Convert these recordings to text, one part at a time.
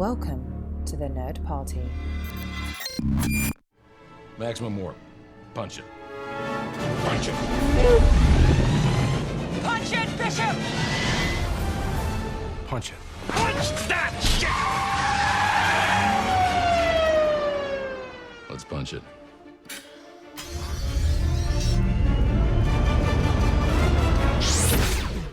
Welcome to the Nerd Party. Maximum warp. Punch it. Punch it. Punch it, Bishop! Punch it. Punch that shit! Let's punch it.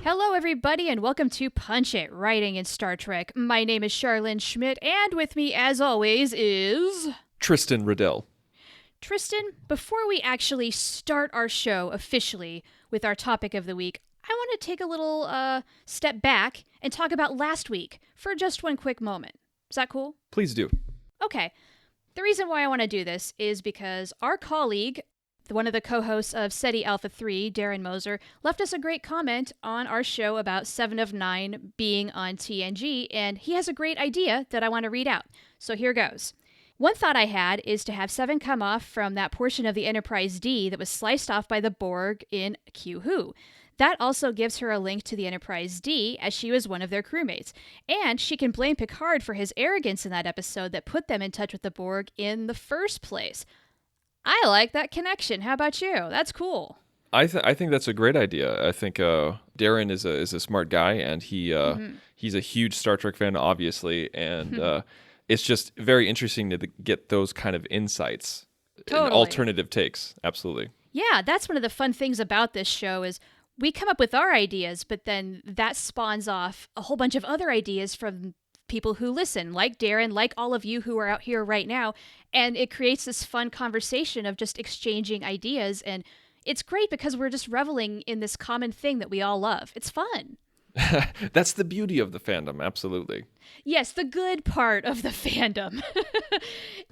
Hello, everybody, and welcome to Punch It, Writing in Star Trek. My name is Charlene Schmidt, and with me, as always, is... Tristan Riddell. Tristan, before we actually start our show officially with our topic of the week, I want to take a little step back and talk about last week for just one quick moment. Is that cool? Please do. Okay. The reason why I want to do this is because our colleague, one of the co-hosts of SETI Alpha 3, Darren Moser, left us a great comment on our show about 7 of 9 being on TNG, and he has a great idea that I want to read out. So here goes. One thought I had is to have 7 come off from that portion of the Enterprise D that was sliced off by the Borg in Q Who. That also gives her a link to the Enterprise D, as she was one of their crewmates. And she can blame Picard for his arrogance in that episode that put them in touch with the Borg in the first place. I like that connection. How about you? That's cool. I think that's a great idea. I think Darren is a smart guy, and he's a huge Star Trek fan, obviously, and it's just very interesting to get those kind of insights, and alternative takes. Absolutely. Yeah, that's one of the fun things about this show is we come up with our ideas, but then that spawns off a whole bunch of other ideas from people who listen, like Darren, like all of you who are out here right now, and it creates this fun conversation of just exchanging ideas, and it's great because we're just reveling in this common thing that we all love. It's fun. That's the beauty of the fandom, absolutely. Yes, the good part of the fandom.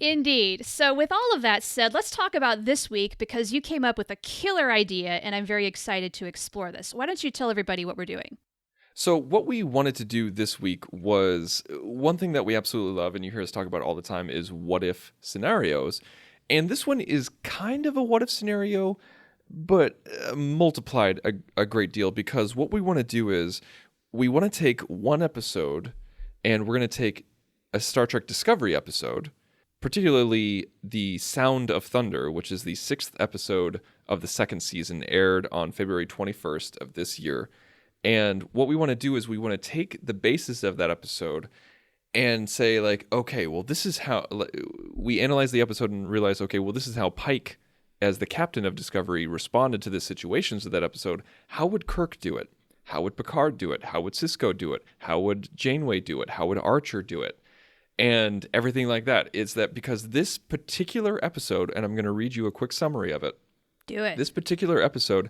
Indeed. So with all of that said, let's talk about this week because you came up with a killer idea, and I'm very excited to explore this. Why don't you tell everybody what we're doing? So what we wanted to do this week was one thing that we absolutely love, and you hear us talk about all the time, is what-if scenarios. And this one is kind of a what-if scenario, but multiplied a great deal, because what we want to do is we want to take one episode, and we're going to take a Star Trek Discovery episode, particularly the Sound of Thunder, which is the 6th episode of the 2nd season, aired on February 21st of this year. And what we want to do is we want to take the basis of that episode and say, like, okay, well, this is how we analyze the episode and realize, okay, well, this is how Pike, as the captain of Discovery, responded to the situations of that episode. How would Kirk do it? How would Picard do it? How would Sisko do it? How would Janeway do it? How would Archer do it? And everything like that. Is that because this particular episode, and I'm going to read you a quick summary of it. Do it. This particular episode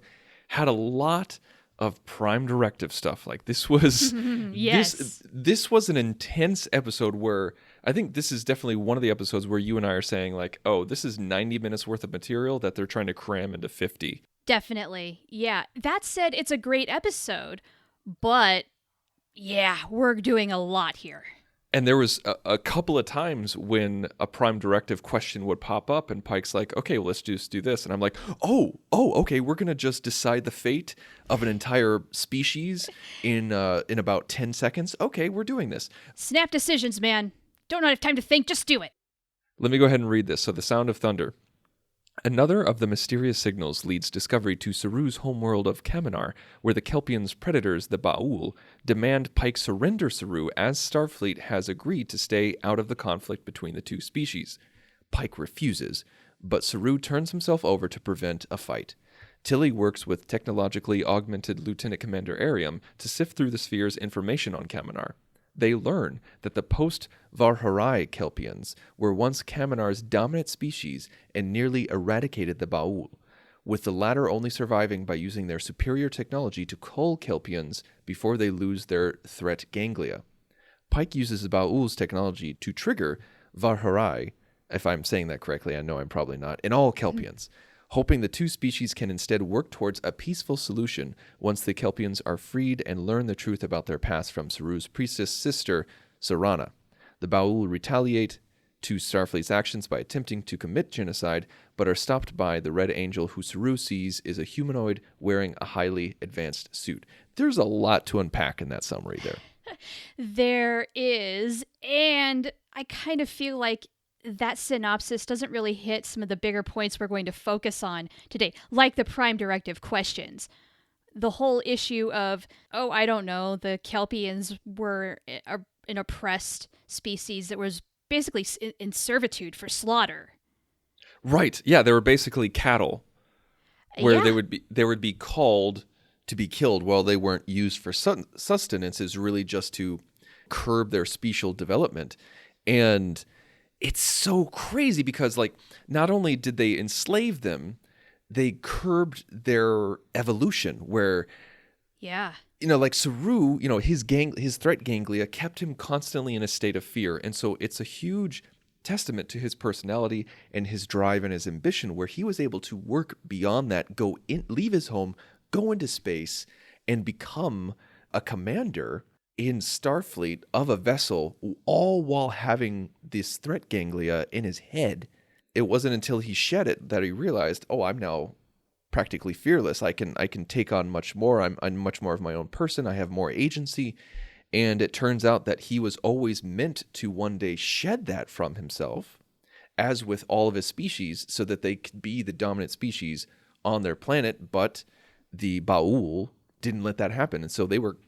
had a lot of Prime Directive stuff. Like, this was Yes. this was an intense episode where I think this is definitely one of the episodes where you and I are saying, like, oh, this is 90 minutes worth of material that they're trying to cram into 50. Definitely. Yeah. That said, it's a great episode, but yeah, we're doing a lot here. And there was a couple of times when a Prime Directive question would pop up, and Pike's like, okay, well, let's just do this. And I'm like, okay, we're going to just decide the fate of an entire species in about 10 seconds. Okay, we're doing this. Snap decisions, man. Don't have time to think, just do it. Let me go ahead and read this. So, the Sound of Thunder. Another of the mysterious signals leads Discovery to Saru's homeworld of Kaminar, where the Kelpians' predators, the Ba'ul, demand Pike surrender Saru, as Starfleet has agreed to stay out of the conflict between the two species. Pike refuses, but Saru turns himself over to prevent a fight. Tilly works with technologically augmented Lieutenant Commander Ariam to sift through the sphere's information on Kaminar. They learn that the post-Varharai Kelpians were once Kaminar's dominant species and nearly eradicated the Ba'ul, with the latter only surviving by using their superior technology to cull Kelpians before they lose their threat ganglia. Pike uses the Ba'ul's technology to trigger Varharai, if I'm saying that correctly, I know I'm probably not, in all Kelpians, hoping the two species can instead work towards a peaceful solution once the Kelpians are freed and learn the truth about their past from Saru's priestess sister, Sarana. The Ba'ul retaliate to Starfleet's actions by attempting to commit genocide, but are stopped by the Red Angel, who Saru sees is a humanoid wearing a highly advanced suit. There's a lot to unpack in that summary there. There is, and I kind of feel like that synopsis doesn't really hit some of the bigger points we're going to focus on today, like the Prime Directive questions. The whole issue of, oh, I don't know, the Kelpians were an oppressed species that was basically in servitude for slaughter. Right. Yeah, they were basically cattle, where Yeah. they would be called to be killed while they weren't used for sustenance, is really just to curb their special development. And it's so crazy because, like, not only did they enslave them, they curbed their evolution, where, Yeah. like Saru, his threat ganglia kept him constantly in a state of fear. And so it's a huge testament to his personality and his drive and his ambition, where he was able to work beyond that, leave his home, go into space, and become a commander in Starfleet of a vessel, all while having this threat ganglia in his head. It wasn't until he shed it that he realized, oh, I'm now practically fearless. I can take on much more. I'm much more of my own person. I have more agency. And it turns out that he was always meant to one day shed that from himself, as with all of his species, so that they could be the dominant species on their planet. But the Ba'ul didn't let that happen. And so they were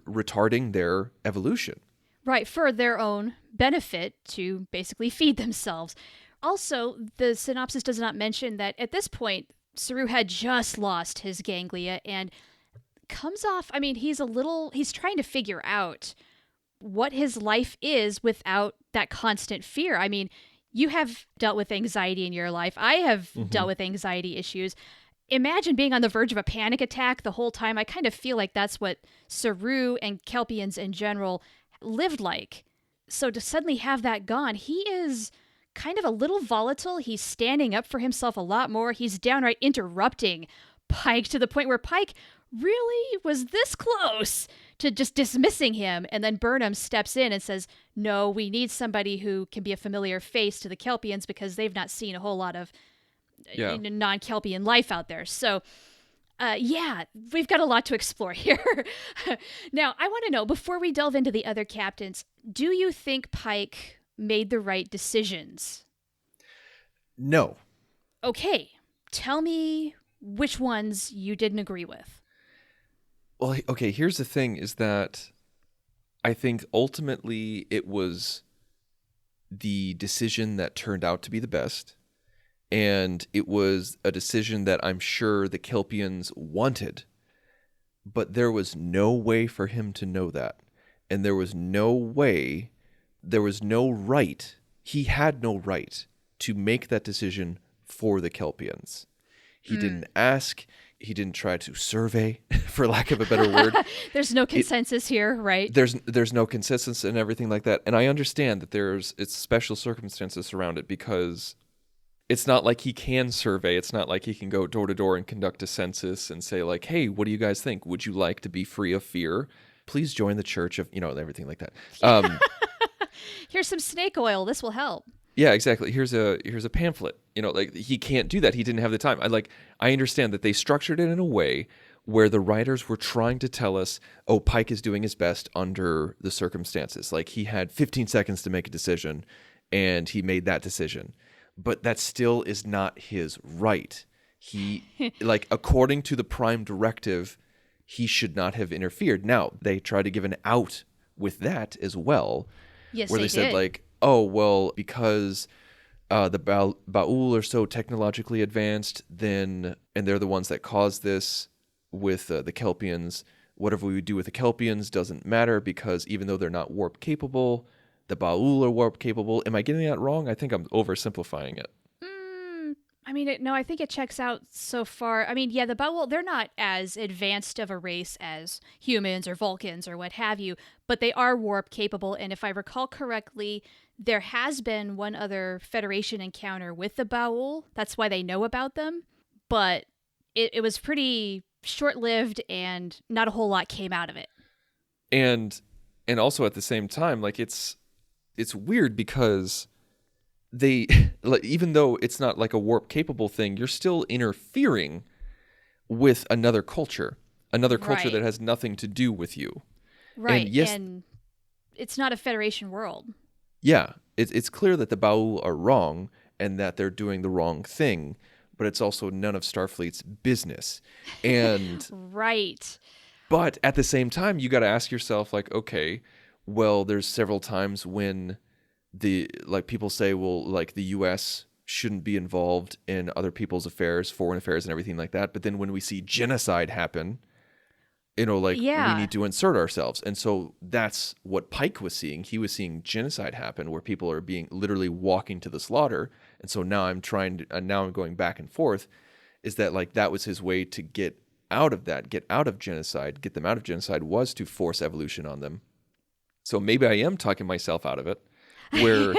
retarding their evolution. Right, for their own benefit, to basically feed themselves. Also, the synopsis does not mention that at this point, Saru had just lost his ganglia and comes off, he's trying to figure out what his life is without that constant fear. I mean, you have dealt with anxiety in your life. I have dealt with anxiety issues. Imagine being on the verge of a panic attack the whole time. I kind of feel like that's what Saru and Kelpians in general lived like. So to suddenly have that gone, he is kind of a little volatile. He's standing up for himself a lot more. He's downright interrupting Pike to the point where Pike really was this close to just dismissing him. And then Burnham steps in and says, no, we need somebody who can be a familiar face to the Kelpians because they've not seen a whole lot of non-Kelpian life out there. So, we've got a lot to explore here. Now, I want to know, before we delve into the other captains, do you think Pike made the right decisions? No. Okay, tell me which ones you didn't agree with. Well, okay, here's the thing, is that I think ultimately it was the decision that turned out to be the best. And it was a decision that I'm sure the Kelpians wanted, but there was no way for him to know that. And there was no right, he had no right to make that decision for the Kelpians. He didn't ask, he didn't try to survey, for lack of a better word. There's no consensus here, right? There's no consensus and everything like that. And I understand that it's special circumstances around it, because it's not like he can survey. It's not like he can go door to door and conduct a census and say, like, hey, what do you guys think? Would you like to be free of fear? Please join the church of, everything like that. Here's some snake oil. This will help. Yeah, exactly. Here's a pamphlet. Like, he can't do that. He didn't have the time. I understand that they structured it in a way where the writers were trying to tell us, oh, Pike is doing his best under the circumstances. Like, he had 15 seconds to make a decision, and he made that decision. But that still is not his right. He, according to the Prime Directive, he should not have interfered. Now, they try to give an out with that as well. Yes, where they said, did. like, oh, well, because the Ba'ul are so technologically advanced, and they're the ones that caused this with the Kelpians, whatever we do with the Kelpians doesn't matter, because even though they're not warp capable, the Ba'ul are warp capable. Am I getting that wrong? I think I'm oversimplifying it. I think it checks out so far. The Ba'ul, they're not as advanced of a race as humans or Vulcans or what have you, but they are warp capable. And if I recall correctly, there has been one other Federation encounter with the Ba'ul. That's why they know about them. But it was pretty short-lived, and not a whole lot came out of it. And also at the same time, like, it's weird because they, even though it's not like a warp capable thing, you're still interfering with another culture Right. that has nothing to do with you. Right, And yes, and it's not a Federation world. yeah, it's clear that the Ba'ul are wrong and that they're doing the wrong thing, but it's also none of Starfleet's business. And Right. but at the same time, you got to ask yourself, like, okay, well, there's several times when people say, well, like the U.S. shouldn't be involved in other people's affairs, foreign affairs, and everything like that. But then when we see genocide happen, we need to insert ourselves. And so that's what Pike was seeing. He was seeing genocide happen where people are being literally walking to the slaughter. And so now I'm going back and forth, is that like that was his way to get out of genocide, get them out of genocide, was to force evolution on them. So maybe I am talking myself out of it. Where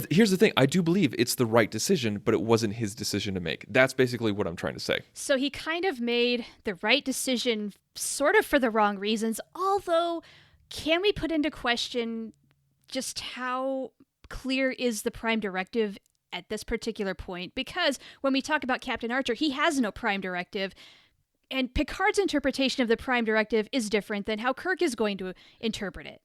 here's the thing, I do believe it's the right decision, but it wasn't his decision to make. That's basically what I'm trying to say. So he kind of made the right decision sort of for the wrong reasons, although can we put into question just how clear is the Prime Directive at this particular point? Because when we talk about Captain Archer, he has no Prime Directive, and Picard's interpretation of the Prime Directive is different than how Kirk is going to interpret it.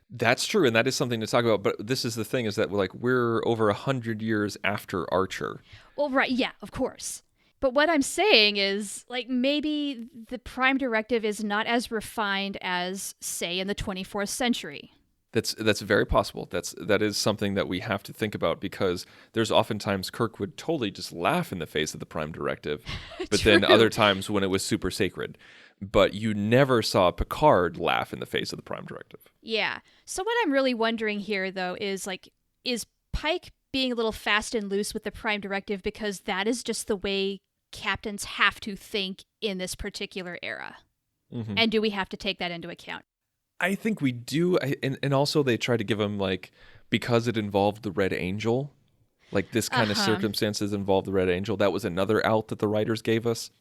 That's true, and that is something to talk about. But this is the thing: is that we're over 100 years after Archer. Well, right, yeah, of course. But what I'm saying is, like, maybe the Prime Directive is not as refined as, say, in the 24th century. That's very possible. That is something that we have to think about, because there's oftentimes Kirk would totally just laugh in the face of the Prime Directive, but then other times when it was super sacred. But you never saw Picard laugh in the face of the Prime Directive. Yeah. So what I'm really wondering here, though, is Pike being a little fast and loose with the Prime Directive because that is just the way captains have to think in this particular era? Mm-hmm. And do we have to take that into account? I think we do. And also they try to give him, like, because it involved the Red Angel, like this kind of circumstances involved the Red Angel. That was another out that the writers gave us.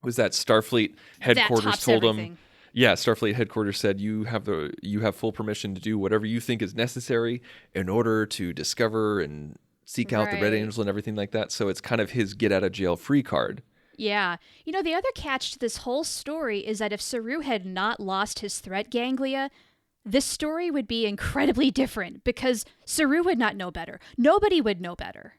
Was that Starfleet headquarters told them? Yeah, Starfleet headquarters said you have full permission to do whatever you think is necessary in order to discover and seek out the Red Angel and everything like that. So it's kind of his get out of jail free card. Yeah. You know, the other catch to this whole story is that if Saru had not lost his threat ganglia, this story would be incredibly different because Saru would not know better. Nobody would know better.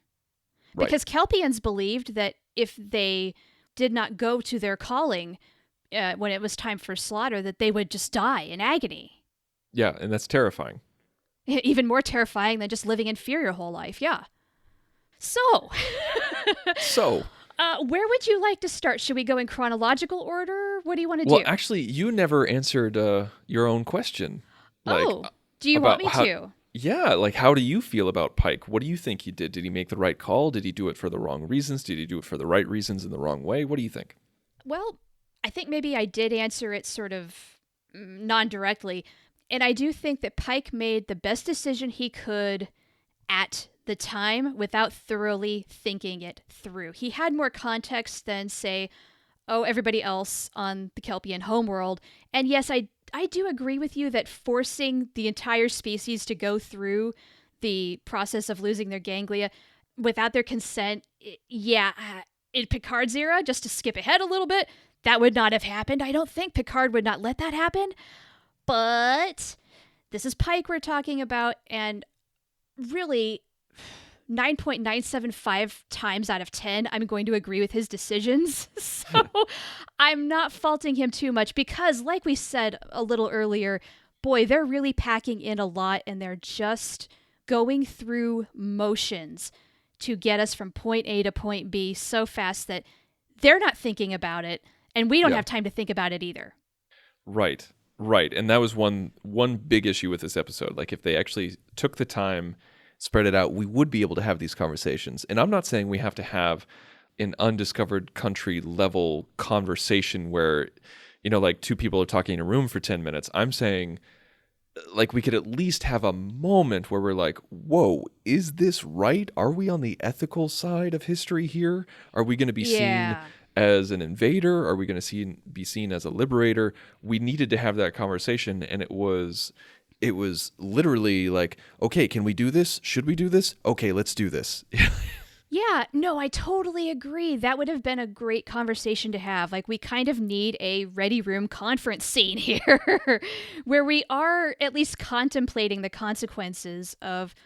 Right. Because Kelpians believed that if they did not go to their calling when it was time for slaughter, that they would just die in agony. Yeah, and that's terrifying. Even more terrifying than just living in fear your whole life, yeah. So, where would you like to start? Should we go in chronological order? What do you want to do? Well, actually, you never answered your own question. Do you want me to? Yeah, like, how do you feel about Pike? What do you think he did? Did he make the right call? Did he do it for the wrong reasons? Did he do it for the right reasons in the wrong way? What do you think? Well, I think maybe I did answer it sort of non-directly. And I do think that Pike made the best decision he could at the time without thoroughly thinking it through. He had more context than, say, everybody else on the Kelpian homeworld. And yes, I do agree with you that forcing the entire species to go through the process of losing their ganglia without their consent, in Picard's era, just to skip ahead a little bit, that would not have happened. I don't think Picard would not let that happen. But this is Pike we're talking about, and really 9.975 times out of 10, I'm going to agree with his decisions. So I'm not faulting him too much because, like we said a little earlier, boy, they're really packing in a lot and they're just going through motions to get us from point A to point B so fast that they're not thinking about it and we don't have time to think about it either. Right. And that was one big issue with this episode. Like, if they actually took the time, spread it out, we would be able to have these conversations. And I'm not saying we have to have an undiscovered country level conversation where, like, two people are talking in a room for 10 minutes. I'm saying, like, we could at least have a moment where we're like, whoa, is this right? Are we on the ethical side of history here? Are we going to be seen as an invader? Are we going to be seen as a liberator? We needed to have that conversation, and it was literally like, okay, can we do this? Should we do this? Okay, let's do this. Yeah, no, I totally agree. That would have been a great conversation to have. Like, we kind of need a ready room conference scene here where we are at least contemplating the consequences of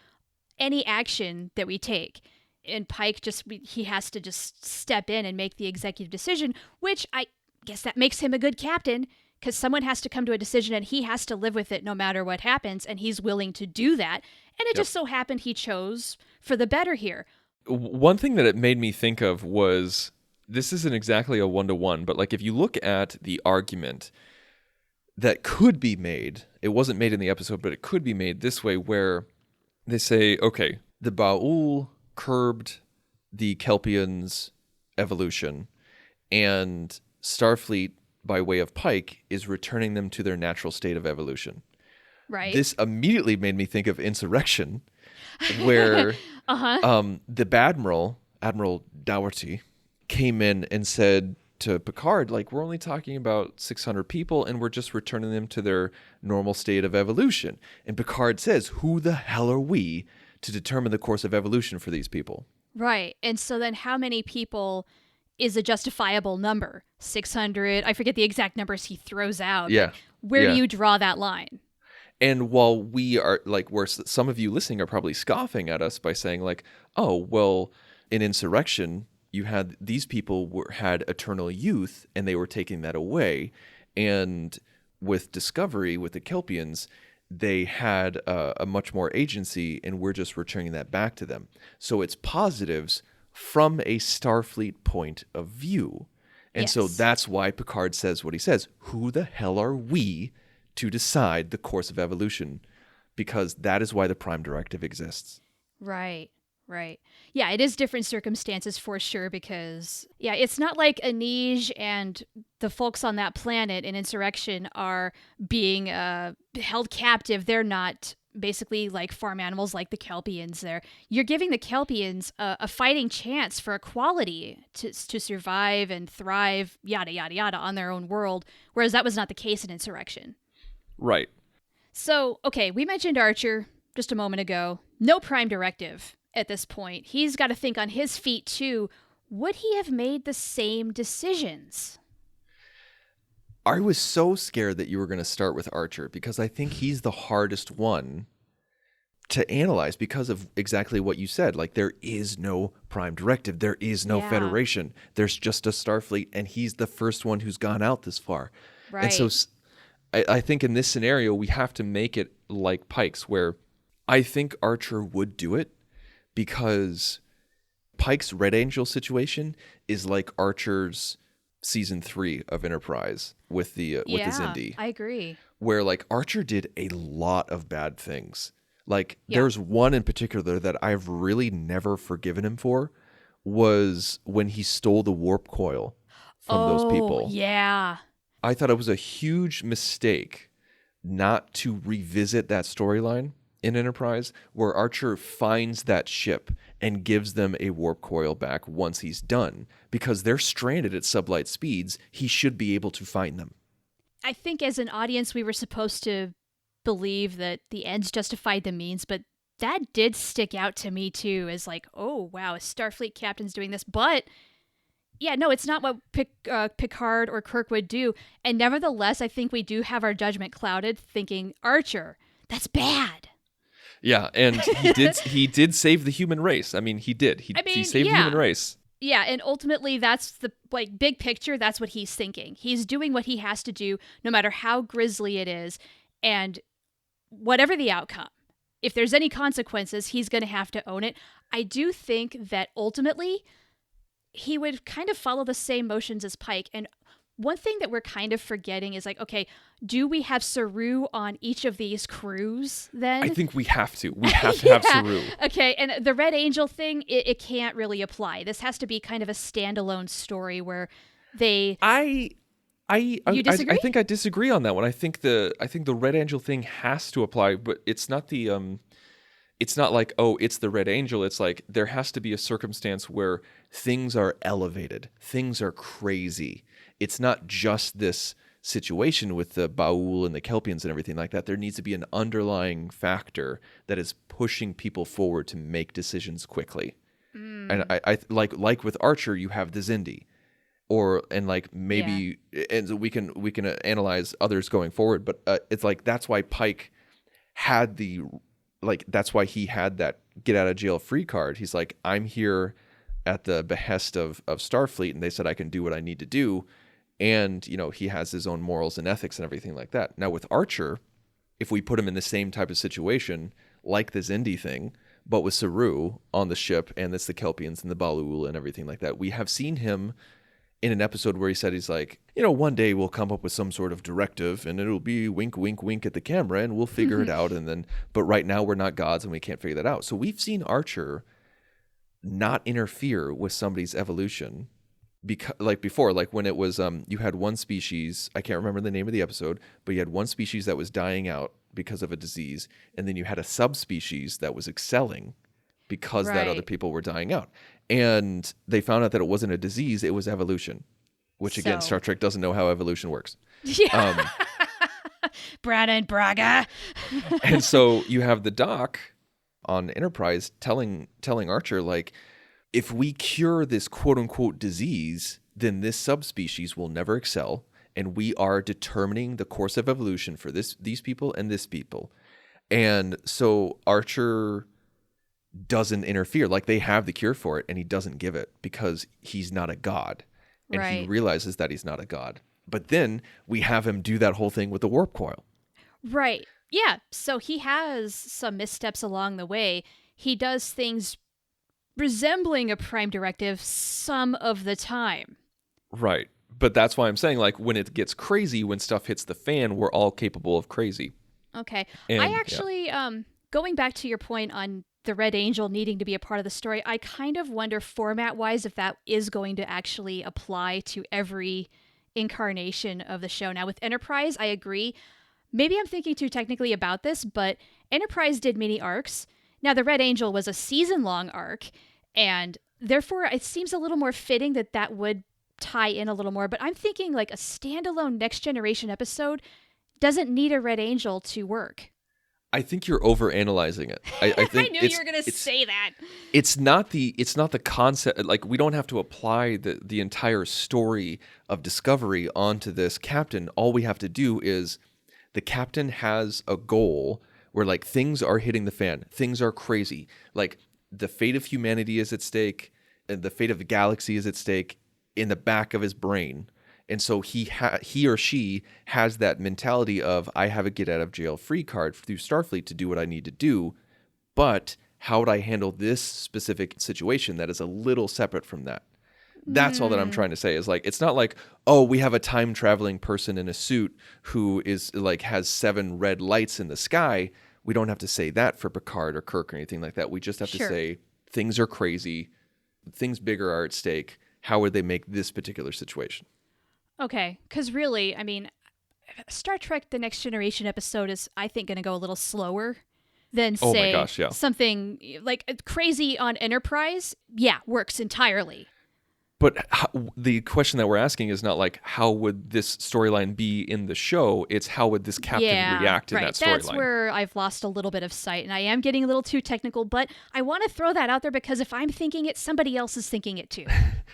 any action that we take. And Pike he has to just step in and make the executive decision, which I guess that makes him a good captain, because someone has to come to a decision and he has to live with it no matter what happens, and he's willing to do that. And it just so happened he chose for the better here. One thing that it made me think of was, this isn't exactly a one-to-one, but like if you look at the argument that could be made, it wasn't made in the episode, but it could be made this way, where they say, okay, the Ba'ul curbed the Kelpians' evolution, and Starfleet, by way of Pike, is returning them to their natural state of evolution. Right. This immediately made me think of Insurrection, where the Admiral Dougherty, came in and said to Picard, like, we're only talking about 600 people and we're just returning them to their normal state of evolution. And Picard says, who the hell are we to determine the course of evolution for these people? Right. And so then how many people is a justifiable number? 600? I forget the exact numbers he throws out. Yeah. Where do you draw that line? And while we are, like, where some of you listening are probably scoffing at us by saying, like, oh, well, in Insurrection, you had these people had eternal youth and they were taking that away. And with Discovery, with the Kelpians, they had a much more agency, and we're just returning that back to them. So it's positives from a Starfleet point of view. And so that's why Picard says what he says. Who the hell are we to decide the course of evolution? Because that is why the Prime Directive exists. Right. Yeah, it is different circumstances for sure, because, yeah, it's not like Anij and the folks on that planet in Insurrection are being held captive. They're not basically like farm animals like the Kelpians there. You're giving the Kelpians a fighting chance for equality to survive and thrive, yada, yada, yada, on their own world, whereas that was not the case in Insurrection. Right. So, okay, we mentioned Archer just a moment ago. No Prime Directive at this point. He's got to think on his feet too. Would he have made the same decisions? I was so scared that you were going to start with Archer, because I think he's the hardest one to analyze because of exactly what you said. Like, there is no Prime Directive. There is no Federation. There's just a Starfleet, and he's the first one who's gone out this far. Right. And so I think in this scenario, we have to make it like Pike's, where I think Archer would do it, because Pike's Red Angel situation is like Archer's season 3 of Enterprise with the Xindi. I agree. Where, like, Archer did a lot of bad things. Like, there's one in particular that I've really never forgiven him for, was when he stole the warp coil from those people. Yeah. I thought it was a huge mistake not to revisit that storyline in Enterprise, where Archer finds that ship and gives them a warp coil back once he's done, because they're stranded at sublight speeds. He should be able to find them. I think as an audience, we were supposed to believe that the ends justified the means, but that did stick out to me too, as like, oh, wow, a Starfleet captain's doing this. But yeah, no, it's not what Picard or Kirk would do. And nevertheless, I think we do have our judgment clouded, thinking, Archer, that's bad. Yeah, and he did save the human race. I mean, he did. He saved the human race. Yeah, and ultimately that's the big picture, that's what he's thinking. He's doing what he has to do, no matter how grisly it is, and whatever the outcome. If there's any consequences, he's going to have to own it. I do think that ultimately he would kind of follow the same motions as Pike. And one thing that we're kind of forgetting is, like, okay, do we have Saru on each of these crews then? I think we have to. We have to have Saru. Okay, and the Red Angel thing, it can't really apply. This has to be kind of a standalone story where they... You disagree? I think I disagree on that one. I think the Red Angel thing has to apply, but it's not the it's not like, oh, it's the Red Angel. It's like there has to be a circumstance where things are elevated, things are crazy. It's not just this situation with the Ba'ul and the Kelpians and everything like that. There needs to be an underlying factor that is pushing people forward to make decisions quickly. And I like with Archer, you have the Xindi, and like maybe, and we can analyze others going forward. But it's like that's why Pike had that's why he had that get out of jail free card. He's like, I'm here at the behest of Starfleet, and they said I can do what I need to do. And, he has his own morals and ethics and everything like that. Now with Archer, if we put him in the same type of situation, like the Xindi thing, but with Saru on the ship, and it's the Kelpians and the Ba'ul and everything like that, we have seen him in an episode where he said, he's like, one day we'll come up with some sort of directive, and it'll be wink, wink, wink at the camera, and we'll figure it out. But right now we're not gods, and we can't figure that out. So we've seen Archer not interfere with somebody's evolution. Because before, when it was you had one species, I can't remember the name of the episode, but you had one species that was dying out because of a disease, and then you had a subspecies that was excelling because that other people were dying out. And they found out that it wasn't a disease, it was evolution, which again, Star Trek doesn't know how evolution works. Yeah. Brannon Braga. And so you have the Doc on Enterprise telling Archer, if we cure this quote-unquote disease, then this subspecies will never excel, and we are determining the course of evolution for these people and this people. And so Archer doesn't interfere. They have the cure for it, and he doesn't give it because he's not a god. And he realizes that he's not a god. But then we have him do that whole thing with the warp coil. Right. Yeah. So he has some missteps along the way. He does things resembling a prime directive some of the time. Right. But that's why I'm saying, when it gets crazy, when stuff hits the fan, we're all capable of crazy. Okay. And, I actually, going back to your point on the Red Angel needing to be a part of the story, I kind of wonder format-wise if that is going to actually apply to every incarnation of the show. Now, with Enterprise, I agree. Maybe I'm thinking too technically about this, but Enterprise did mini arcs. Now, the Red Angel was a season-long arc, and therefore it seems a little more fitting that would tie in a little more. But I'm thinking a standalone Next Generation episode doesn't need a Red Angel to work. I think you're overanalyzing it. I think I knew you were going to say that. It's not the concept. We don't have to apply the entire story of Discovery onto this captain. All we have to do is the captain has a goal where things are hitting the fan. Things are crazy. The fate of humanity is at stake, and the fate of the galaxy is at stake in the back of his brain. And so he or she has that mentality of, I have a get out of jail free card through Starfleet to do what I need to do, but how would I handle this specific situation that is a little separate from that? That's all that I'm trying to say is it's not we have a time traveling person in a suit who is has 7 red lights in the sky. We don't have to say that for Picard or Kirk or anything like that. We just have to say things are crazy, things bigger are at stake. How would they make this particular situation? Okay, because really, I mean, Star Trek The Next Generation episode is, I think, going to go a little slower than, say, something crazy on Enterprise. Yeah, works entirely. But the question that we're asking is not how would this storyline be in the show? It's how would this captain react in that storyline? That's where I've lost a little bit of sight, and I am getting a little too technical, but I want to throw that out there because if I'm thinking it, somebody else is thinking it too.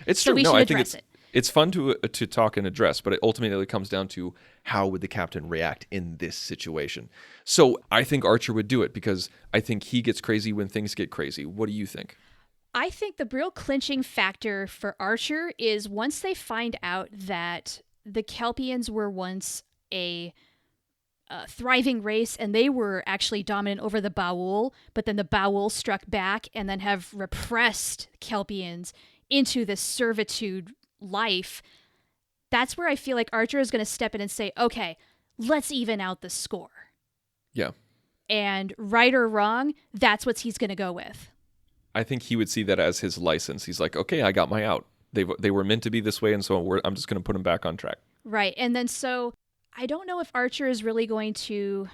It's so true. We should address it. It's fun to talk and address, but it ultimately comes down to how would the captain react in this situation. So I think Archer would do it because I think he gets crazy when things get crazy. What do you think? I think the real clinching factor for Archer is once they find out that the Kelpians were once a thriving race and they were actually dominant over the Ba'ul, but then the Ba'ul struck back and then have repressed Kelpians into this servitude life. That's where I feel like Archer is going to step in and say, okay, let's even out the score. Yeah. And right or wrong, that's what he's going to go with. I think he would see that as his license. He's like, okay, I got my out. They were meant to be this way, and so I'm just going to put them back on track. Right. And then so I don't know if Archer is really going to,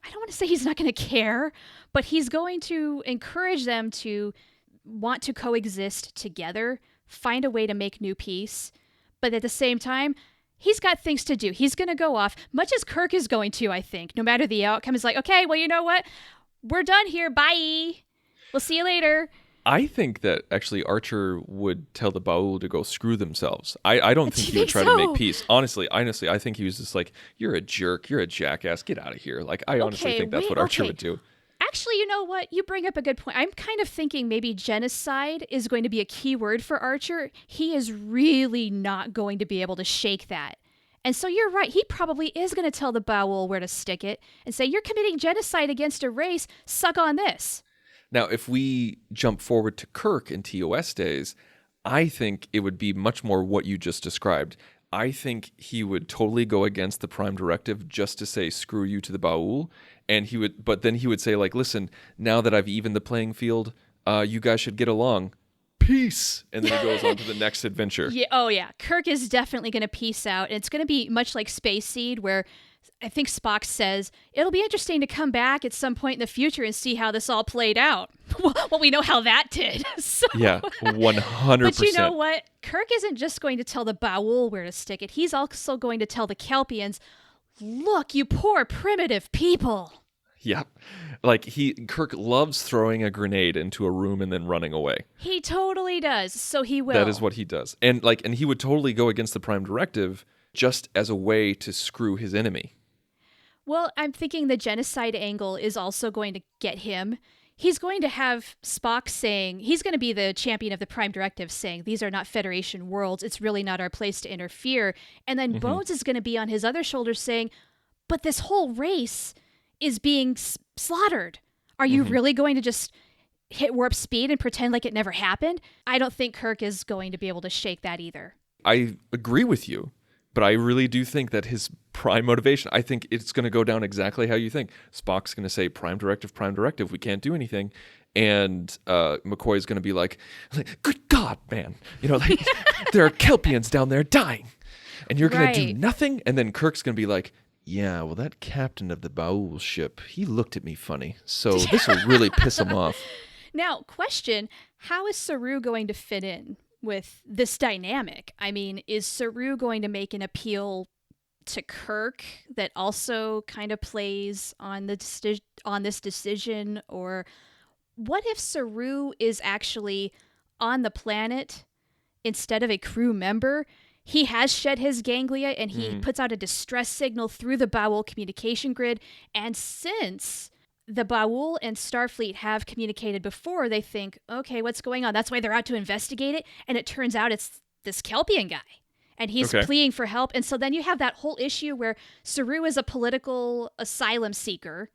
I don't want to say he's not going to care, but he's going to encourage them to want to coexist together, find a way to make new peace. But at the same time, he's got things to do. He's going to go off, much as Kirk is going to, I think. No matter the outcome, is like, okay, well, you know what? We're done here. Bye. We'll see you later. I think that actually Archer would tell the Baul to go screw themselves. I don't think he would try to make peace. Honestly, I think he was just like, you're a jerk, you're a jackass, get out of here. Like, I honestly think that's what Archer would do. Actually, you know what? You bring up a good point. I'm kind of thinking maybe genocide is going to be a key word for Archer. He is really not going to be able to shake that. And so you're right. He probably is going to tell the Baul where to stick it and say, you're committing genocide against a race. Suck on this. Now, if we jump forward to Kirk in TOS days, I think it would be much more what you just described. I think he would totally go against the Prime Directive just to say, screw you to the Baul. But then he would say, like, listen, now that I've evened the playing field, you guys should get along. Peace. And then he goes on to the next adventure. Yeah. Oh, yeah. Kirk is definitely going to peace out. And it's going to be much like Space Seed, where I think Spock says, it'll be interesting to come back at some point in the future and see how this all played out. Well, we know how that did. So. Yeah, 100%. But you know what? Kirk isn't just going to tell the Baul where to stick it. He's also going to tell the Kelpians, look, you poor primitive people. Yeah. Like Kirk loves throwing a grenade into a room and then running away. He totally does. So he will. That is what he does. And he would totally go against the Prime Directive just as a way to screw his enemy. Well, I'm thinking the genocide angle is also going to get him. He's going to have Spock saying, he's going to be the champion of the Prime Directive saying, these are not Federation worlds. It's really not our place to interfere. And then Bones is going to be on his other shoulder saying, but this whole race is being slaughtered. Are you really going to just hit warp speed and pretend like it never happened? I don't think Kirk is going to be able to shake that either. I agree with you, but I really do think that his prime motivation, I think it's going to go down exactly how you think. Spock's going to say, Prime Directive, we can't do anything. And McCoy's going to be like, good God, man. You know, like, there are Kelpians down there dying. And you're going to do nothing? And then Kirk's going to be like, yeah, well, that captain of the Baul ship, he looked at me funny. So this will really piss him off. Now, question, how is Saru going to fit in with this dynamic? I mean, is Saru going to make an appeal to Kirk that also kind of plays on this decision? Or what if Saru is actually on the planet instead of a crew member? He has shed his ganglia and he puts out a distress signal through the Baul communication grid. And since the Baul and Starfleet have communicated before, they think, okay, what's going on? That's why they're out to investigate it. And it turns out it's this Kelpian guy. And he's pleading for help. And so then you have that whole issue where Saru is a political asylum seeker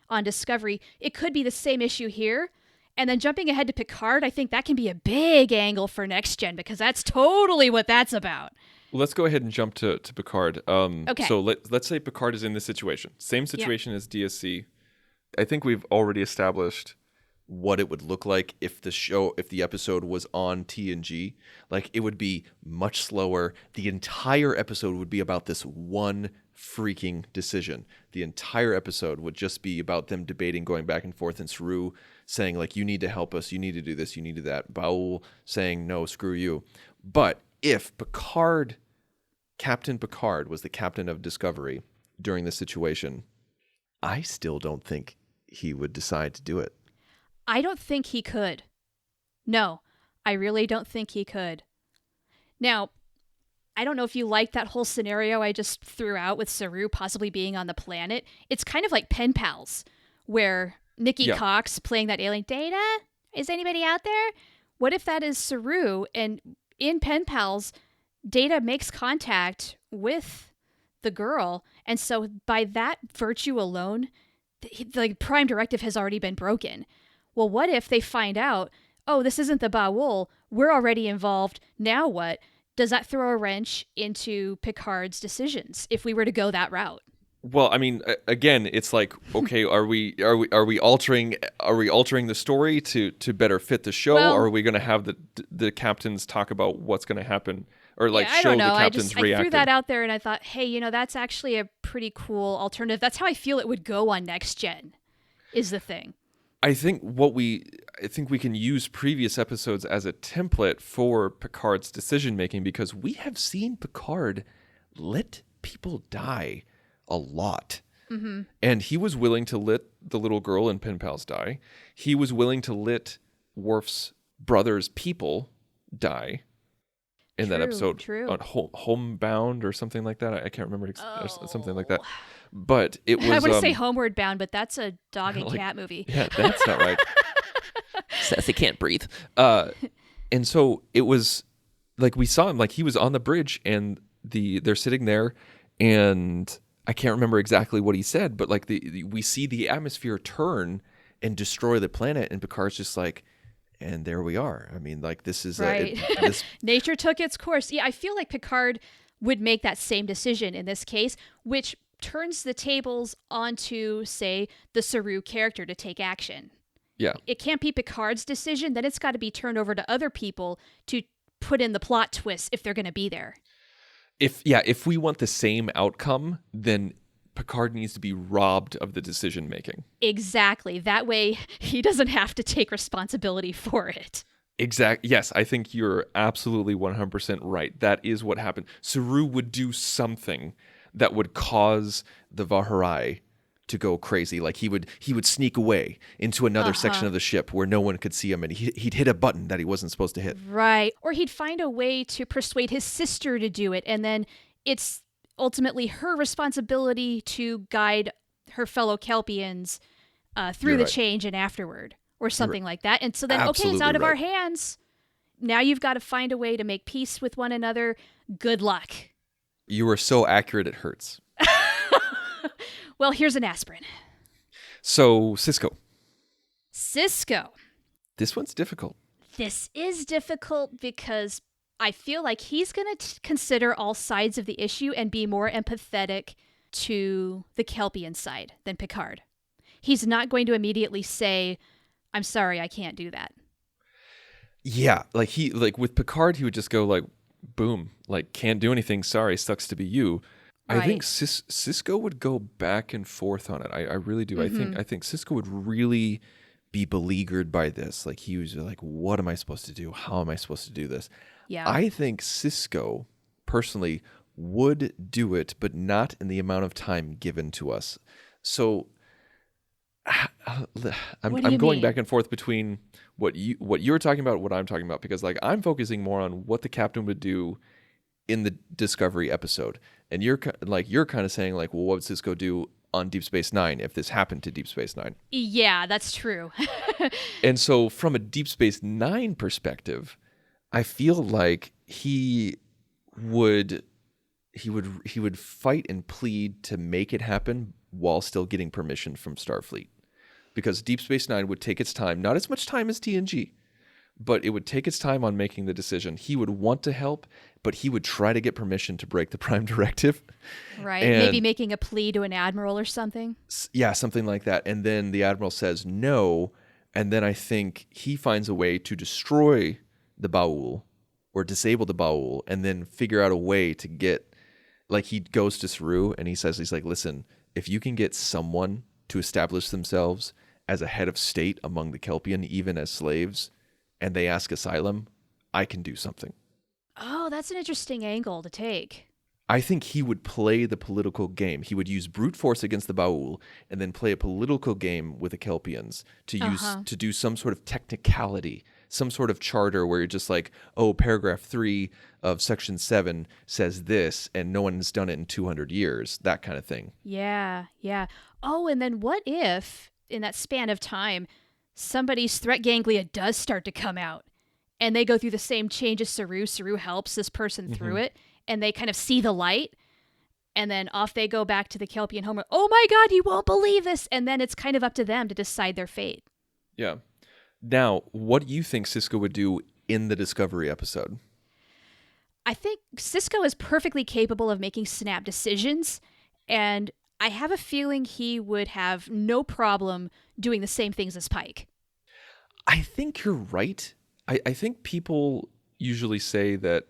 on Discovery. It could be the same issue here. And then jumping ahead to Picard, I think that can be a big angle for Next Gen because that's totally what that's about. Well, let's go ahead and jump to Picard. Okay. So let's say Picard is in this situation. Same situation as DSC. I think we've already established what it would look like if the episode was on TNG. Like, it would be much slower. The entire episode would be about this one freaking decision. The entire episode would just be about them debating, going back and forth, and Saru saying, like, you need to help us, you need to do this, you need to do that. Baul saying, no, screw you. But if Captain Picard was the captain of Discovery during this situation, I still don't think he would decide to do it. I don't think he could. No, I really don't think he could. Now, I don't know if you like that whole scenario I just threw out with Saru possibly being on the planet. It's kind of like Pen Pals, where Nikki Cox playing that alien, Data? Is anybody out there? What if that is Saru? And in Pen Pals, Data makes contact with the girl. And so by that virtue alone, the Prime Directive has already been broken. Well, what if they find out, oh, this isn't the Baul, we're already involved, now what? Does that throw a wrench into Picard's decisions if we were to go that route? Well, I mean, again, it's like, okay, are we altering the story to better fit the show, or are we going to have the captains talk about what's going to happen, or show the captains reacting? I threw that out there, and I thought, hey, that's actually a pretty cool alternative. That's how I feel it would go on Next Gen, is the thing. I think we can use previous episodes as a template for Picard's decision making, because we have seen Picard let people die a lot. Mm-hmm. And he was willing to let the little girl in Pen Pals die. He was willing to let Worf's brother's people die in that episode. True. On Homebound or something like that. I can't remember something like that. But it was. I want to say Homeward Bound, but that's a dog and cat movie. Yeah, that's not right. Sassy can't breathe. And so it was like we saw him, like he was on the bridge, and they're sitting there, and I can't remember exactly what he said, but like we see the atmosphere turn and destroy the planet, and Picard's just like, and there we are. I mean, like this is right. Nature took its course. Yeah, I feel like Picard would make that same decision in this case, which turns the tables onto, say, the Saru character to take action. Yeah. It can't be Picard's decision, then it's got to be turned over to other people to put in the plot twists if they're going to be there. If we want the same outcome, then Picard needs to be robbed of the decision making. Exactly. That way he doesn't have to take responsibility for it. Yes, I think you're absolutely 100% right. That is what happened. Saru would do something that would cause the Vaharai to go crazy. Like he would sneak away into another section of the ship where no one could see him, and he'd hit a button that he wasn't supposed to hit. Right. Or he'd find a way to persuade his sister to do it, and then it's ultimately her responsibility to guide her fellow Kelpians through the change and afterward, or something like that. And so then, okay, it's out of our hands. Now you've got to find a way to make peace with one another. Good luck. You are so accurate, it hurts. Well, here's an aspirin. So, Sisko. This one's difficult. This is difficult because I feel like he's going to consider all sides of the issue and be more empathetic to the Kelpian side than Picard. He's not going to immediately say, I'm sorry, I can't do that. Yeah, like with Picard, he would just go like, boom, like can't do anything. Sorry, sucks to be you. Right. I think Sisko would go back and forth on it. I really do. Mm-hmm. I think Sisko would really be beleaguered by this. Like he was like, what am I supposed to do? How am I supposed to do this? Yeah. I think Sisko personally would do it, but not in the amount of time given to us. So I'm going back and forth between what you're talking about, what I'm talking about, because like I'm focusing more on what the captain would do in the Discovery episode, and you're kind of saying like, well, what would Sisko do on Deep Space Nine if this happened to Deep Space Nine? Yeah, that's true. And so, from a Deep Space Nine perspective, I feel like he would fight and plead to make it happen while still getting permission from Starfleet. Because Deep Space Nine would take its time, not as much time as TNG, but it would take its time on making the decision. He would want to help, but he would try to get permission to break the Prime Directive. Right, and maybe making a plea to an admiral or something. Yeah, something like that. And then the admiral says no, and then I think he finds a way to destroy the Baul or disable the Baul, and then figure out a way to get, like he goes to Saru and he's like, listen, if you can get someone to establish themselves as a head of state among the Kelpian, even as slaves, and they ask asylum, I can do something. Oh, that's an interesting angle to take. I think he would play the political game. He would use brute force against the Baul and then play a political game with the Kelpians to do some sort of technicality, some sort of charter where you're just like, oh, paragraph 3 of section 7 says this and no one's done it in 200 years, that kind of thing. Yeah. Oh, and then what if, in that span of time, somebody's threat ganglia does start to come out and they go through the same change as Saru. Saru helps this person through it and they kind of see the light and then off they go back to the Kelpian home. Oh my God, you won't believe this. And then it's kind of up to them to decide their fate. Yeah. Now, what do you think Sisko would do in the Discovery episode? I think Sisko is perfectly capable of making snap decisions, and I have a feeling he would have no problem doing the same things as Pike. I think you're right. I think people usually say that.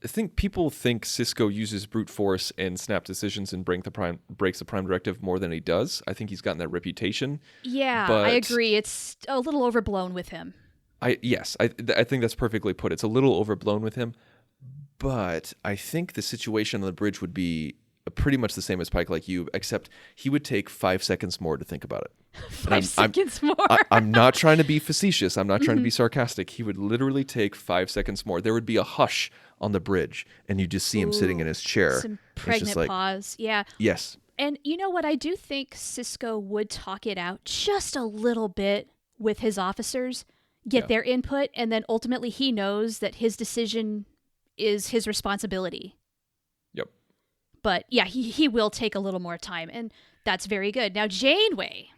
I think people think Sisko uses brute force and snap decisions and breaks the Prime Directive more than he does. I think he's gotten that reputation. Yeah, but I agree. It's a little overblown with him. I think that's perfectly put. It's a little overblown with him, but I think the situation on the bridge would be pretty much the same as Pike, like you, except he would take 5 seconds more to think about it. 5 seconds more. I'm not trying to be facetious. I'm not trying to be sarcastic. He would literally take 5 seconds more. There would be a hush on the bridge, and you just see him sitting in his chair. Some pregnant pause. Yeah. Yes. And you know what? I do think Sisko would talk it out just a little bit with his officers, get their input, and then ultimately he knows that his decision is his responsibility. Yep. But yeah, he will take a little more time, and that's very good. Now, Janeway.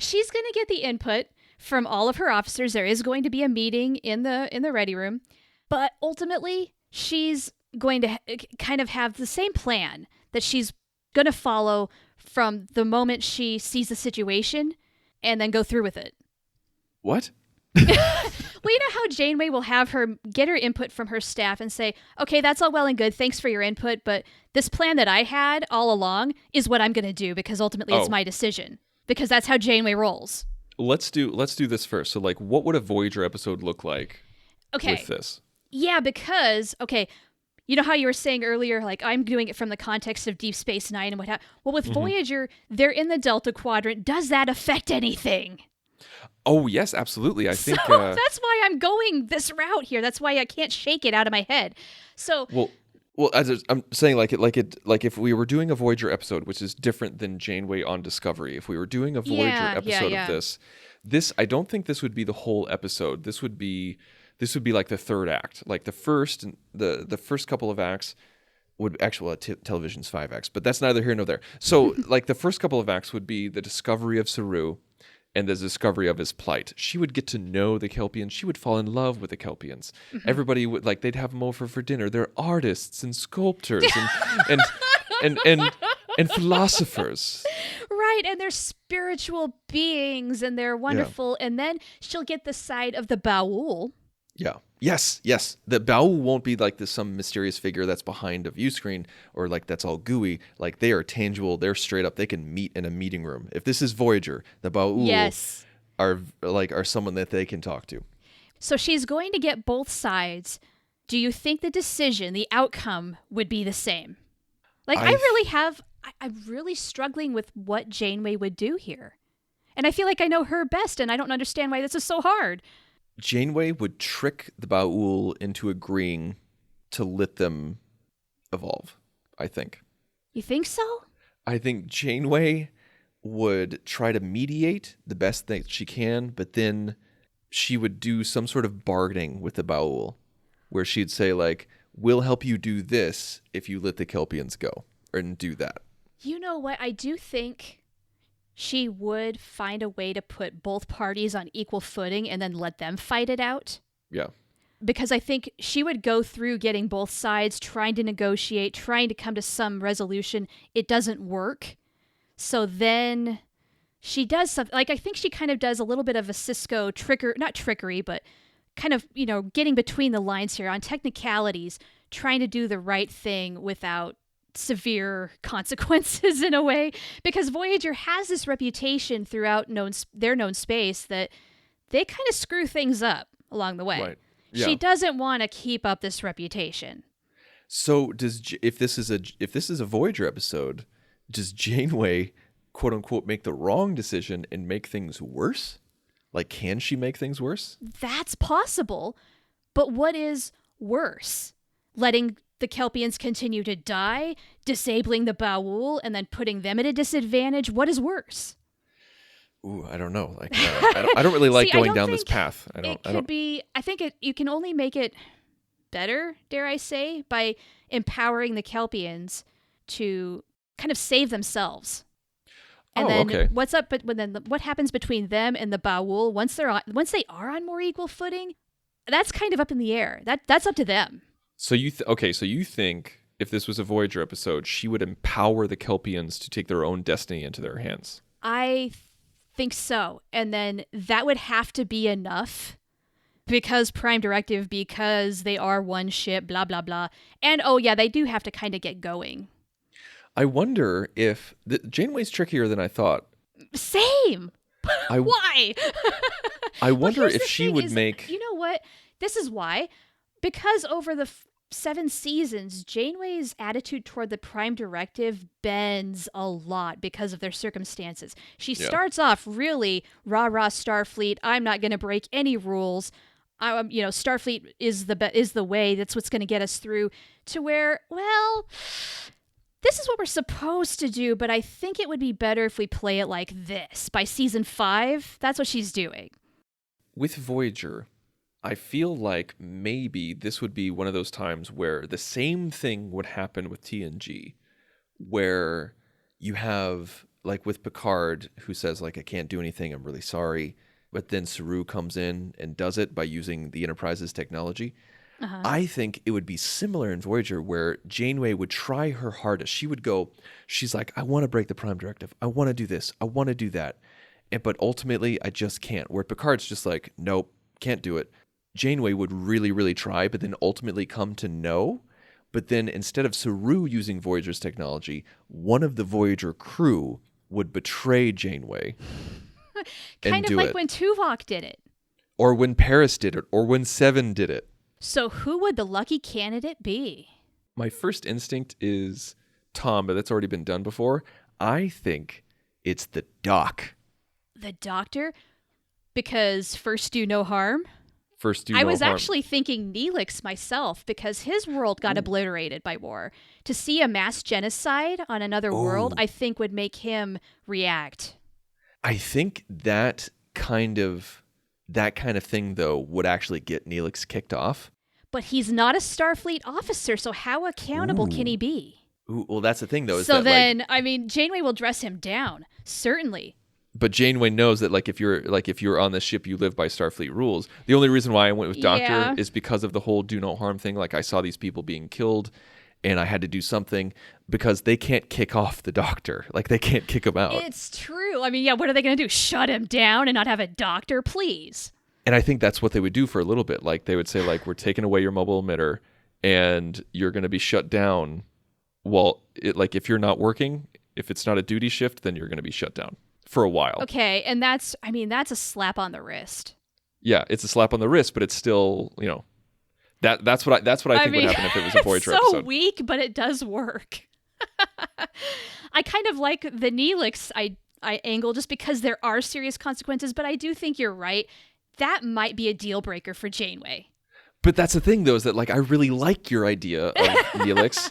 She's going to get the input from all of her officers. There is going to be a meeting in the ready room, but ultimately she's going to kind of have the same plan that she's going to follow from the moment she sees the situation and then go through with it. What? Well, you know how Janeway will have her get her input from her staff and say, okay, that's all well and good. Thanks for your input. But this plan that I had all along is what I'm going to do because ultimately it's my decision. Because that's how Janeway rolls. Let's do this first. So, like, what would a Voyager episode look like with this? Yeah, because, okay, you know how you were saying earlier, like, I'm doing it from the context of Deep Space Nine and what have. Well, with Voyager, they're in the Delta Quadrant. Does that affect anything? Oh, yes, absolutely. I think that's why I'm going this route here. That's why I can't shake it out of my head. So well, as I'm saying, like if we were doing a Voyager episode, which is different than Janeway on Discovery, if we were doing a Voyager episode of this, I don't think this would be the whole episode. This would be like the third act, like the first couple of acts. Would actually television's 5 acts, but that's neither here nor there. So, like the first couple of acts would be the discovery of Saru and the discovery of his plight. She would get to know the Kelpians. She would fall in love with the Kelpians. Everybody would they'd have them over for dinner. They're artists and sculptors and philosophers. Right, and they're spiritual beings and they're wonderful. Yeah. And then she'll get the side of the Baul. Yeah. Yes. The Baul won't be like some mysterious figure that's behind a view screen or like that's all gooey. Like they are tangible. They're straight up. They can meet in a meeting room. If this is Voyager, the Baul are someone that they can talk to. So she's going to get both sides. Do you think the decision, the outcome would be the same? Like I'm really struggling with what Janeway would do here. And I feel like I know her best and I don't understand why this is so hard. Janeway would trick the Baul into agreeing to let them evolve, I think. You think so? I think Janeway would try to mediate the best that she can, but then she would do some sort of bargaining with the Baul, where she'd say, like, we'll help you do this if you let the Kelpians go, and do that. You know what? I do think she would find a way to put both parties on equal footing and then let them fight it out. Yeah. Because I think she would go through getting both sides, trying to negotiate, trying to come to some resolution. It doesn't work. So then she does something, like I think she kind of does a little bit of a Sisko not trickery, but kind of, getting between the lines here on technicalities, trying to do the right thing without severe consequences in a way, because Voyager has this reputation throughout their known space that they kind of screw things up along the way. Right. Yeah. She doesn't want to keep up this reputation. So if this is a Voyager episode, does Janeway quote unquote make the wrong decision and make things worse? Like, can she make things worse? That's possible, but what is worse? Letting the Kelpians continue to die, disabling the Baul, and then putting them at a disadvantage? What is worse? Ooh, I don't know. Like, I don't really like going down this path. I think you can only make it better, dare I say, by empowering the Kelpians to kind of save themselves. And what happens between them and the Baul once they are on more equal footing? That's kind of up in the air. That's up to them. So you think if this was a Voyager episode, she would empower the Kelpians to take their own destiny into their hands? I think so. And then that would have to be enough because Prime Directive, because they are one ship, blah, blah, blah. And they do have to kind of get going. I wonder if Janeway's trickier than I thought. Same. Why? I wonder if she would make... You know what? This is why. Because over the 7 seasons, Janeway's attitude toward the Prime Directive bends a lot because of their circumstances. She starts off really rah-rah Starfleet, I'm not going to break any rules. Starfleet is the way, that's what's going to get us through, to where, well, this is what we're supposed to do, but I think it would be better if we play it like this. By season 5, that's what she's doing. With Voyager, I feel like maybe this would be one of those times where the same thing would happen with TNG, where you have, like with Picard, who says, like, I can't do anything, I'm really sorry, but then Saru comes in and does it by using the Enterprise's technology. Uh-huh. I think it would be similar in Voyager, where Janeway would try her hardest. She's like, I want to break the Prime Directive, I want to do this, I want to do that, but ultimately I just can't. Where Picard's just like, nope, can't do it. Janeway would really, really try, but then ultimately come to no. But then instead of Saru using Voyager's technology, one of the Voyager crew would betray Janeway. Kind of like when Tuvok did it. Or when Paris did it, or when Seven did it. So who would the lucky candidate be? My first instinct is Tom, but that's already been done before. I think it's the Doc. The Doctor? Because first do no harm? I was actually thinking Neelix myself, because his world got obliterated by war. To see a mass genocide on another world, I think would make him react. I think that kind of thing, though, would actually get Neelix kicked off. But he's not a Starfleet officer, so how accountable can he be? Ooh, well, that's the thing, though. Janeway will dress him down, certainly. But Janeway knows that, if you're on this ship, you live by Starfleet rules. The only reason why I went with Doctor is because of the whole do no harm thing. Like, I saw these people being killed, and I had to do something, because they can't kick off the Doctor. Like, they can't kick him out. It's true. I mean, what are they going to do? Shut him down and not have a Doctor, please? And I think that's what they would do for a little bit. Like, they would say, like, we're taking away your mobile emitter, and you're going to be shut down. Well, if you're not working, if it's not a duty shift, then you're going to be shut down for a while. Okay, and that's a slap on the wrist. Yeah, it's a slap on the wrist, but it's still, that's what I think would happen if it was a Voyager it's so episode. Weak, but it does work. I kind of like the Neelix angle just because there are serious consequences, but I do think you're right. That might be a deal breaker for Janeway. But that's the thing, though, is that, like, I really like your idea of Neelix.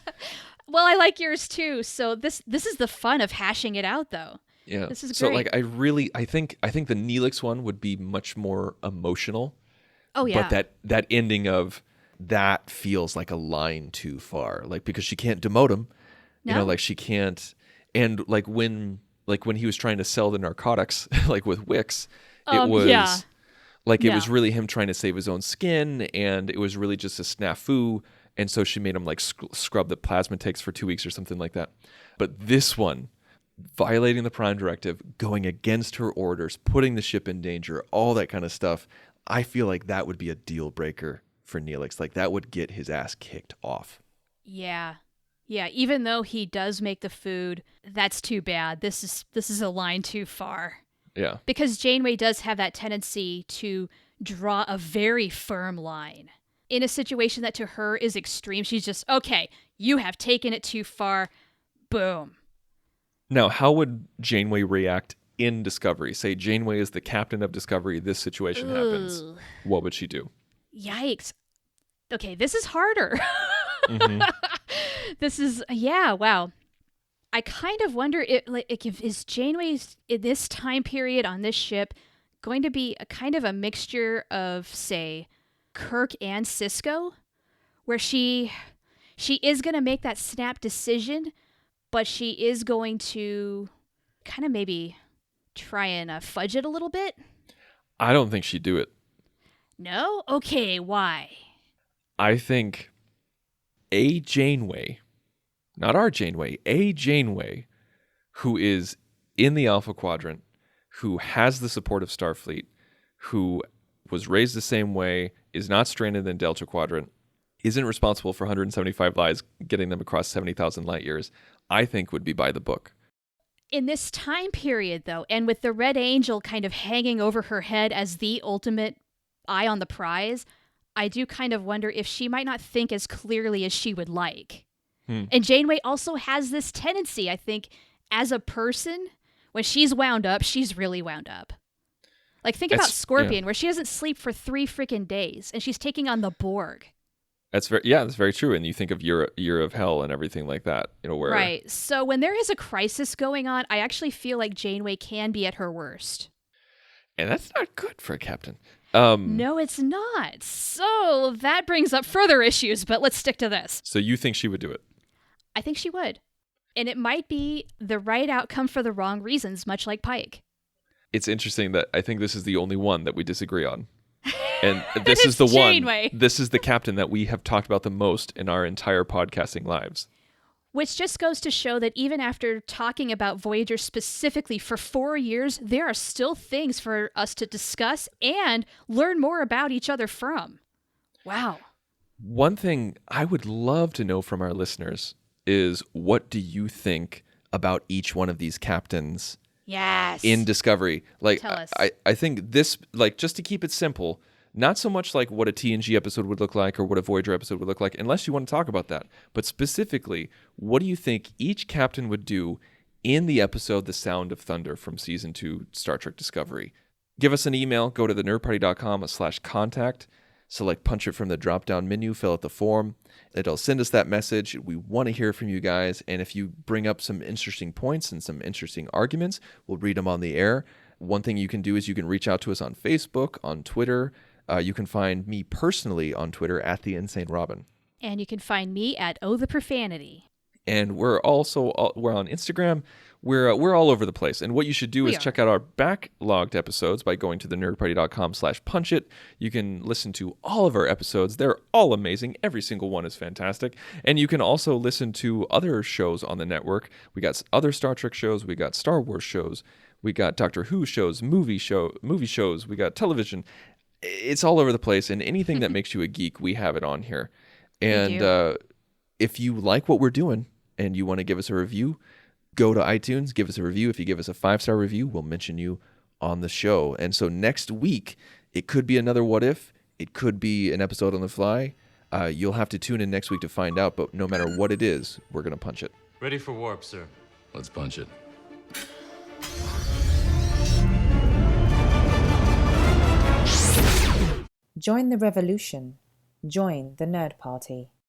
Well, I like yours too. So this is the fun of hashing it out, though. Yeah. This is great. So, like, I think the Neelix one would be much more emotional. Oh yeah. But that ending of that feels like a line too far. Like, because she can't demote him. No. She can't. And when he was trying to sell the narcotics, like with Wix, it was it was really him trying to save his own skin, and it was really just a snafu. And so she made him scrub the plasma takes for 2 weeks or something like that. But this one, violating the Prime Directive, going against her orders, putting the ship in danger, all that kind of stuff, I feel like that would be a deal breaker for Neelix. Like, that would get his ass kicked off. Yeah. Yeah, even though he does make the food, that's too bad. This is a line too far. Yeah. Because Janeway does have that tendency to draw a very firm line. In a situation that to her is extreme, she's just, okay, you have taken it too far. Boom. Now, how would Janeway react in Discovery? Say Janeway is the captain of Discovery, this situation happens. What would she do? Yikes. Okay, this is harder. Mm-hmm. Wow. I kind of wonder if is Janeway's in this time period on this ship going to be a kind of a mixture of, say, Kirk and Sisko, where she is going to make that snap decision, but she is going to kind of maybe try and fudge it a little bit. I don't think she'd do it. No? Okay, why? I think a Janeway, not our Janeway, a Janeway who is in the Alpha Quadrant, who has the support of Starfleet, who was raised the same way, is not stranded in Delta Quadrant, isn't responsible for 175 lives, getting them across 70,000 light years, I think would be by the book. In this time period, though, and with the Red Angel kind of hanging over her head as the ultimate eye on the prize, I do kind of wonder if she might not think as clearly as she would like. And Janeway also has this tendency, I think, as a person, when she's wound up, she's really wound up. Like, think about Scorpion, where she doesn't sleep for 3 freaking days, and she's taking on the Borg. That's very true. And you think of Year of Hell and everything like that, where Right. So when there is a crisis going on, I actually feel like Janeway can be at her worst. And that's not good for a captain. No, it's not. So that brings up further issues, but let's stick to this. So you think she would do it? I think she would. And it might be the right outcome for the wrong reasons, much like Pike. It's interesting that I think this is the only one that we disagree on. And this is the Janeway. one. This is the captain that we have talked about the most in our entire podcasting lives. Which just goes to show that even after talking about Voyager specifically for 4 years, there are still things for us to discuss and learn more about each other from. Wow. One thing I would love to know from our listeners is, what do you think about each one of these captains? Yes. In Discovery? Like, Tell us. I think this, like, just to keep it simple, not so much like what a TNG episode would look like or what a Voyager episode would look like, unless you want to talk about that. But specifically, what do you think each captain would do in the episode The Sound of Thunder from Season 2 Star Trek Discovery? Give us an email. Go to thenerdparty.com/contact. Select Punch It from the drop-down menu. Fill out the form. It'll send us that message. We want to hear from you guys. And if you bring up some interesting points and some interesting arguments, we'll read them on the air. One thing you can do is you can reach out to us on Facebook, on Twitter. You can find me personally on Twitter at The Insane Robin. And you can find me at Oh the Profanity. And we're on Instagram. We're all over the place. And what you should do is check out our backlogged episodes by going to thenerdparty.com/punchit. You can listen to all of our episodes. They're all amazing. Every single one is fantastic. And you can also listen to other shows on the network. We got other Star Trek shows. We got Star Wars shows. We got Doctor Who shows, movie shows. We got television. It's all over the place. And anything that makes you a geek, we have it on here. And if you like what we're doing and you want to give us a review, go to iTunes, give us a review. If you give us a 5-star review, we'll mention you on the show. And so next week, it could be another What If. It could be an episode on the fly. You'll have to tune in next week to find out. But no matter what it is, we're going to punch it. Ready for warp, sir. Let's punch it. Join the revolution. Join the Nerd Party.